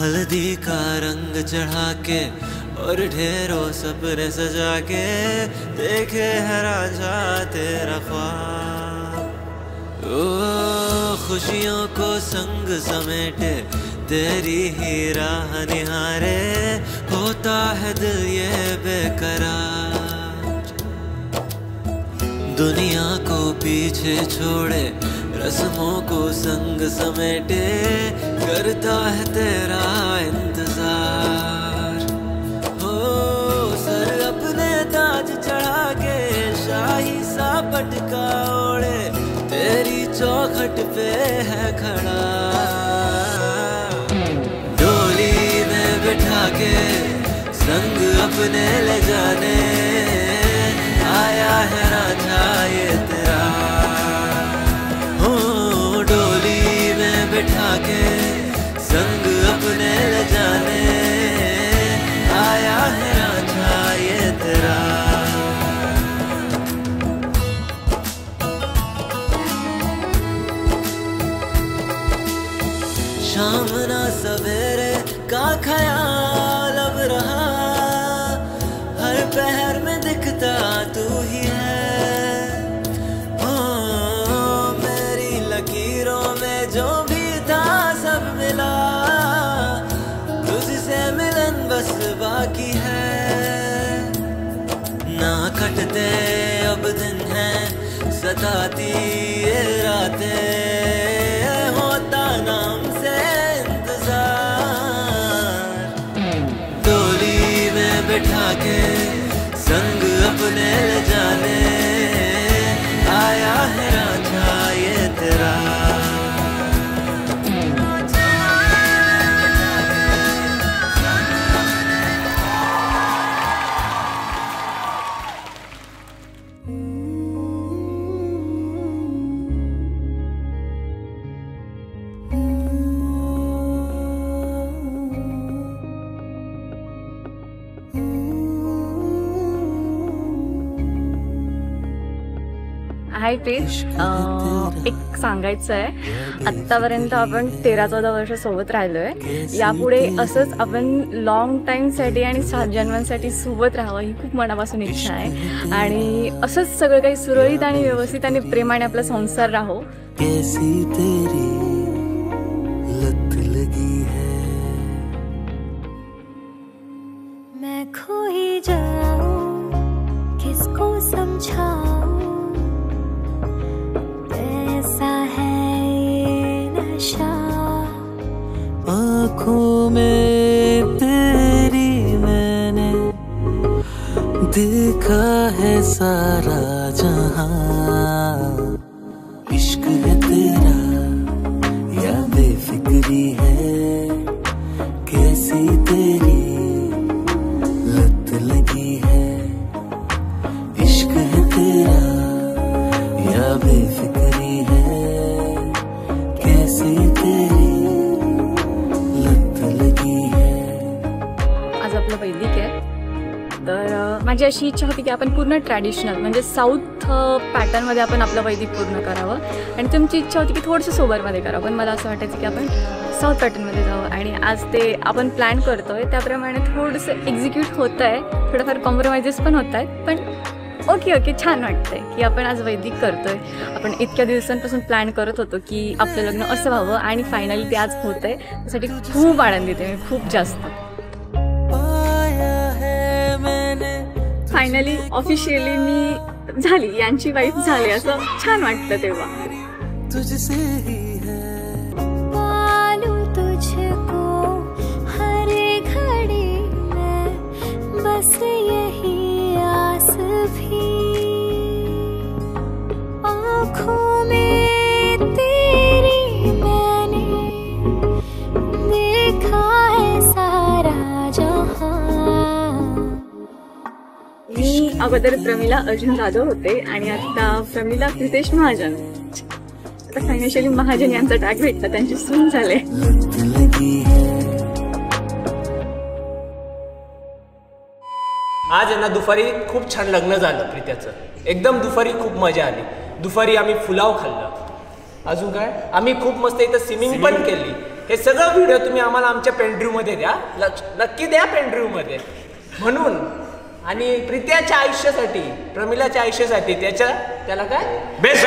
हल्दी का रंग चढ़ा के और ढेरों सपने सजा के देखे है राजा तेरा ख्वाब। ओ खुशियों को संग समेटे तेरी ही राह निहारे, होता है दिल ये बेकरार। दुनिया को पीछे छोड़े रस्मों को संग समेटे, करता है तेरा इंतजार। हो सर अपने ताज चढ़ा के शाही सा पटका ओढ़े, तेरी चौखट पे है खड़ा। डोली में बिठा के संग अपने ले जाने, आया है राजा ये तेरा। बिठा के संग अपने ले जाने, आया है राजा ये तेरा। शाम ना सवेरे का ख्याल अब रहा, हर पहर में दिखता तू ही है। ओ मेरी लकीरों में जो भी सब मिला, तुझसे मिलन बस बाकी है। ना कटते अब दिन हैं सताती ये रातें, होता नाम से इंतजार। डोली में बिठा के संग अपने ले जाने, आया है राजा ये तेरा। हाय प्रीत, एक सांगायचं आहे, आत्तापर्यंत आपण 13-14 वर्ष सोबत राहिलोय. यापुढे असंच आपण लॉंग टाईमसाठी आणि 7 जन्मांसाठी सोबत राहावं ही खूप मनापासून इच्छा आहे. आणि असंच सगळं काही सुरळीत आणि व्यवस्थित आणि प्रेमाने आपला संसार राहो. कैसी तेरी लत लगी है, मैं खो ही जाऊं किसको समझाऊं, आँखों में तेरी मैंने देखा है सारा जहां। इश्क है तेरा या बेफिक्री है, कैसी तेरी लत लगी है। इश्क है तेरा या बेफिक्री है, कैसी तेरी वैदिक आहे. तर माझी अशी इच्छा होती की आपण पूर्ण ट्रॅडिशनल म्हणजे साऊथ पॅटर्नमध्ये आपण आपलं वैदिक पूर्ण करावं, आणि तुमची इच्छा होती की थोडंसं सोबरमध्ये करावं, पण मला असं वाटायचं की आपण साऊथ पॅटर्नमध्ये जावं. आणि आज ते आपण प्लॅन करतोय त्याप्रमाणे थोडंसं एक्झिक्यूट होत आहे, थोडंफार कॉम्प्रोमाइजेस पण होत आहेत, पण ओके छान वाटतंय की आपण आज वैदिक करतोय. आपण इतक्या दिवसांपासून प्लॅन करत होतो की आपलं लग्न असं व्हावं, आणि फायनली ते आज होत आहे. त्यासाठी खूप आनंदित आहे मी, खूप जास्त. फायनली ऑफिशियली मी झाली, यांची वाईफ झाली, असं छान वाटतं तेव्हा. तुझसे ही है तुझको हर घड़ी में, बस यही आस भी आँखों में तेरी मैंने देखा है सारा जहां. मी अगोदर प्रमिला अर्जुन जाधव होते आणि आता प्रमिला प्रितेश महाजन. आता फायनान्शियली महाजन यांचा टॅग भेटला, त्यांची सून झाले. आज यांना दुपारी खूप छान लग्न झालं प्रीत्याचं. एकदम दुपारी खूप मजा आली. दुपारी आम्ही पुलाव खाल्ला. अजून काय आम्ही खूप मस्त इथं स्विमिंग पण केली. हे सगळं व्हिडिओ तुम्ही आम्हाला आमच्या पेनड्रीव्ह मध्ये द्या, नक्की द्या पेनड्रीव्ह मध्ये. म्हणून आणि प्रीत्याच्या आयुष्यासाठी, प्रमिलाच्या आयुष्यासाठी त्याला काय बेस्ट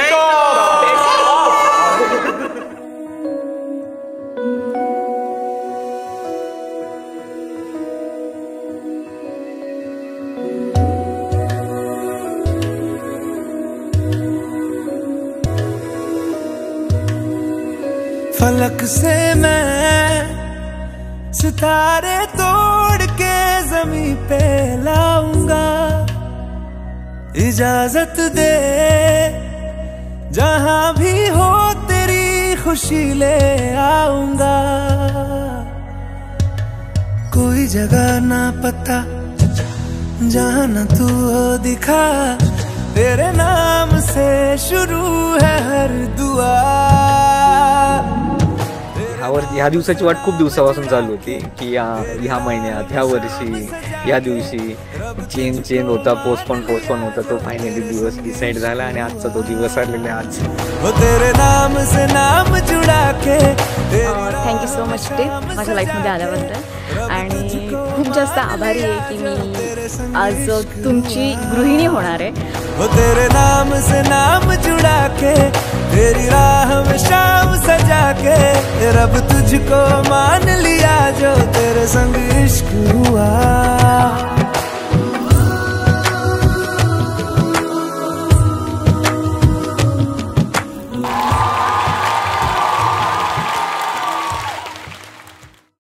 फलक से मैं सितारे तोड़ के जमीन पे लाऊंगा, इजाजत दे जहां भी हो तेरी खुशी ले आऊंगा. कोई जगह ना पता जहां न तू हो दिखा, तेरे नाम से शुरू है हर दुआ. ह्या दिवसाची वाट खूप दिवसापासून चालू होती की ह्या महिन्यात, ह्या वर्षी, ह्या दिवशी चेन होता, पोस्टपोन होता. तो फायनली दिवस डिसाईड झाला आणि आजचा तो दिवस आलेला आहे आज. थँक्यू सो मच ते माझ्या लाईफमध्ये आल्याबद्दल, आणि खूप जास्त आभारी आहे की मी आज तुमची गृहिणी होणार आहे. तेरे नाम से नाम जुड़ा के, तेरी राह में शाम सजा के, रब तुझको मान लिया जो तेरे संग